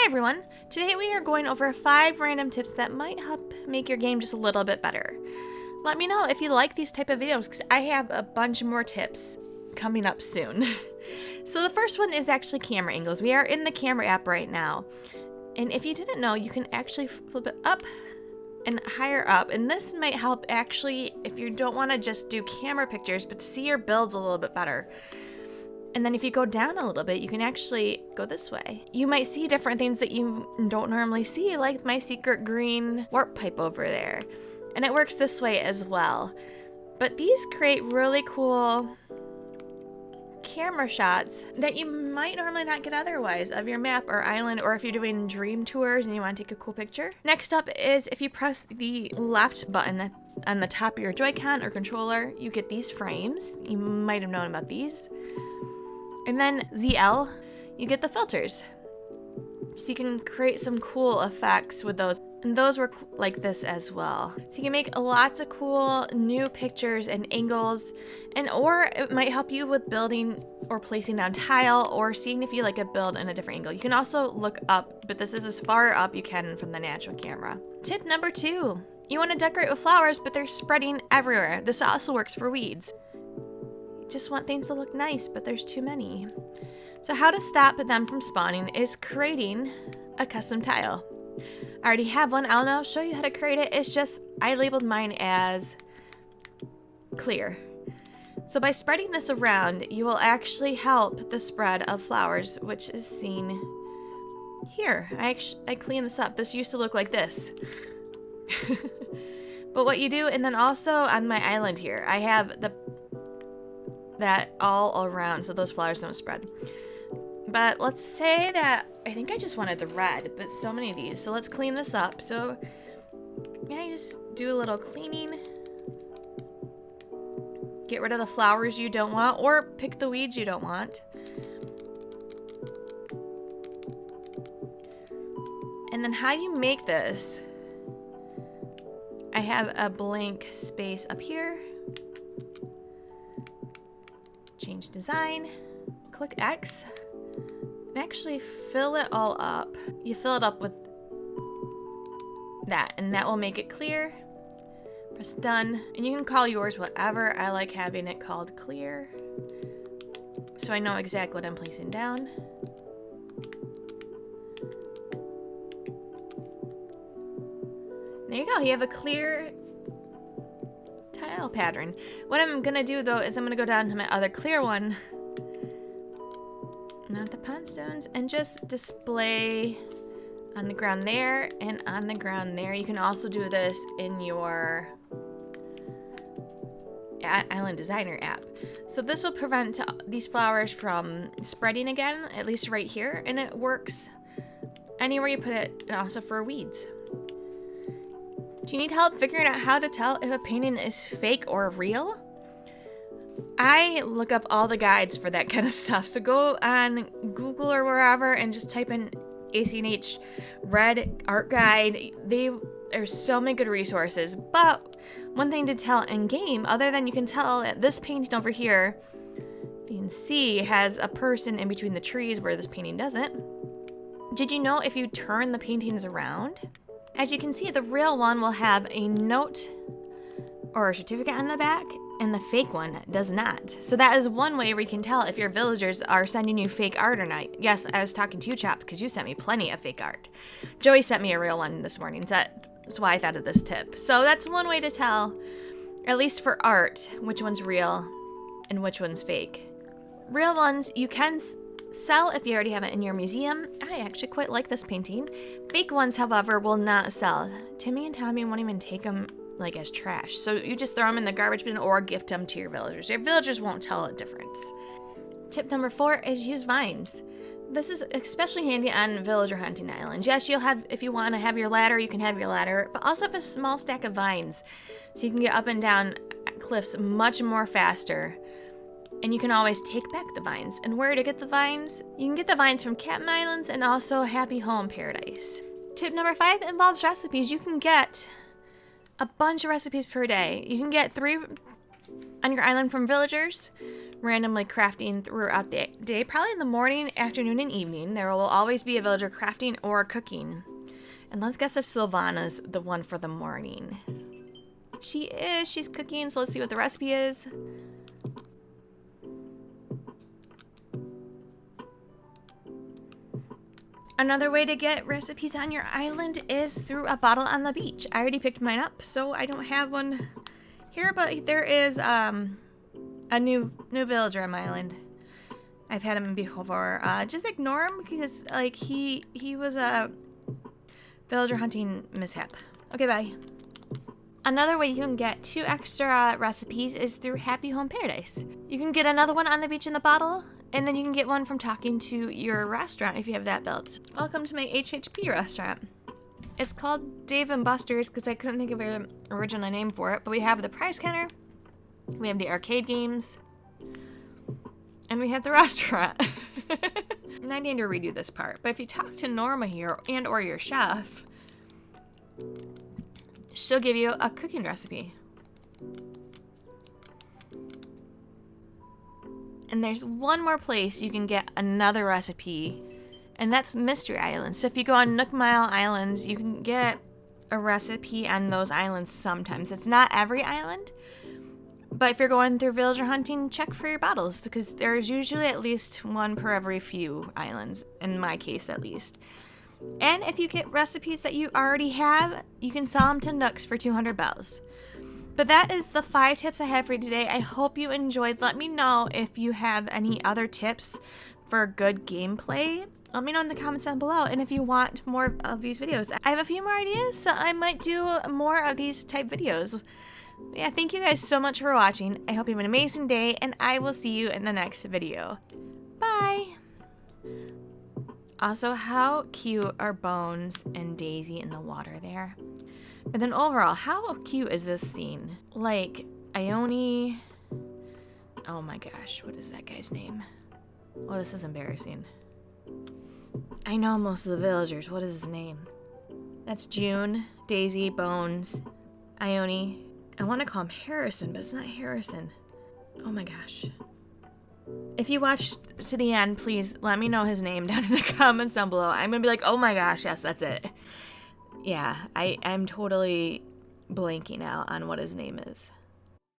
everyone! Today we are going over 5 random tips that might help make your game just a little bit better. Let me know if you like these type of videos because I have a bunch more tips coming up soon. So the first one is actually camera angles. We are in the camera app right now. And if you didn't know, you can actually flip it up and higher up. And this might help actually if you don't want to just do camera pictures, but to see your builds a little bit better. And then if you go down a little bit, you can actually go this way. You might see different things that you don't normally see, like my secret green warp pipe over there. And it works this way as well. But these create really cool camera shots that you might normally not get otherwise of your map or island, or if you're doing dream tours and you want to take a cool picture. Next up is if you press the left button on the top of your Joy-Con or controller, you get these frames. You might have known about these. And then ZL, you get the filters. So you can create some cool effects with those. And those work like this as well. So you can make lots of cool new pictures and angles, or it might help you with building or placing down tile or seeing if you like a build in a different angle. You can also look up, but this is as far up you can from the natural camera. Tip number 2, you want to decorate with flowers, but they're spreading everywhere. This also works for weeds. Just want things to look nice, but there's too many. So how to stop them from spawning is creating a custom tile. I already have one. I'll show you how to create it. It's just, I labeled mine as clear. So by spreading this around, you will actually help the spread of flowers, which is seen here. I clean this up. This used to look like this. But what you do, and then also on my island here, I have that all around so those flowers don't spread. But let's say that I think I just wanted the red, but so many of these. So let's clean this up. So yeah, you just do a little cleaning. Get rid of the flowers you don't want, or pick the weeds you don't want. And then how you make this, I have a blank space up here. Change design, click X, and actually fill it all up. You fill it up with that, and that will make it clear. Press done, and you can call yours whatever. I like having it called clear, so I know exactly what I'm placing down. There you go, you have a clear tile pattern. What I'm gonna do though is I'm gonna go down to my other clear one, not the pond stones, and just display on the ground there and on the ground there. You can also do this in your Island Designer app. So this will prevent these flowers from spreading again, at least right here, and it works anywhere you put it, and also for weeds. Do you need help figuring out how to tell if a painting is fake or real? I look up all the guides for that kind of stuff. So go on Google or wherever and just type in ACNH Red Art Guide. There's so many good resources. But one thing to tell in game, other than you can tell that this painting over here, you can see has a person in between the trees where this painting doesn't. Did you know if you turn the paintings around? As you can see, the real one will have a note or a certificate on the back, and the fake one does not. So that is one way where you can tell if your villagers are sending you fake art or not. Yes, I was talking to you, Chops, because you sent me plenty of fake art. Joey sent me a real one this morning. That's why I thought of this tip. So that's one way to tell, at least for art, which one's real and which one's fake. Real ones you can sell if you already have it in your museum. I actually quite like this painting. Fake ones, however, will not sell. Timmy and Tommy won't even take them like as trash. So you just throw them in the garbage bin or gift them to your villagers. Your villagers won't tell a difference. Tip number 4 is use vines. This is especially handy on villager hunting islands. Yes, you'll have, if you want to have your ladder, you can have your ladder, but also have a small stack of vines. So you can get up and down cliffs much more faster. And you can always take back the vines. And where to get the vines? You can get the vines from Captain Islands and also Happy Home Paradise. Tip number 5 involves recipes. You can get a bunch of recipes per day. You can get 3 on your island from villagers, randomly crafting throughout the day. Probably in the morning, afternoon, and evening. There will always be a villager crafting or cooking. And let's guess if Sylvana's the one for the morning. She is. She's cooking, so let's see what the recipe is. Another way to get recipes on your island is through a bottle on the beach. I already picked mine up, so I don't have one here, but there is a new villager on my island. I've had him before. Just ignore him because like he was a villager hunting mishap. Okay, bye. Another way you can get 2 extra recipes is through Happy Home Paradise. You can get another one on the beach in the bottle, and then you can get one from talking to your restaurant if you have that built. Welcome to my HHP restaurant. It's called Dave & Buster's because I couldn't think of an original name for it, but we have the prize counter, we have the arcade games, and we have the restaurant. And I need to redo this part, but if you talk to Norma here and or your chef, she'll give you a cooking recipe. And there's one more place you can get another recipe, and that's Mystery Island. So if you go on Nook Mile Islands, you can get a recipe on those islands sometimes. It's not every island, but if you're going through villager hunting, check for your bottles, because there's usually at least one per every few islands, in my case at least. And if you get recipes that you already have, you can sell them to Nooks for 200 bells. But that is the 5 tips I have for you today. I hope you enjoyed. Let me know if you have any other tips for good gameplay. Let me know in the comments down below. And if you want more of these videos, I have a few more ideas, so I might do more of these type videos. Yeah, thank you guys so much for watching. I hope you have an amazing day, and I will see you in the next video. Bye! Also, how cute are Bones and Daisy in the water there? But then overall, how cute is this scene? Like, Ione... Oh my gosh, what is that guy's name? Oh, this is embarrassing. I know most of the villagers. What is his name? That's June, Daisy, Bones, Ione. I want to call him Harrison, but it's not Harrison. Oh my gosh. If you watched to the end, please let me know his name down in the comments down below. I'm gonna be like, oh my gosh, yes, that's it. Yeah, I'm totally blanking out on what his name is.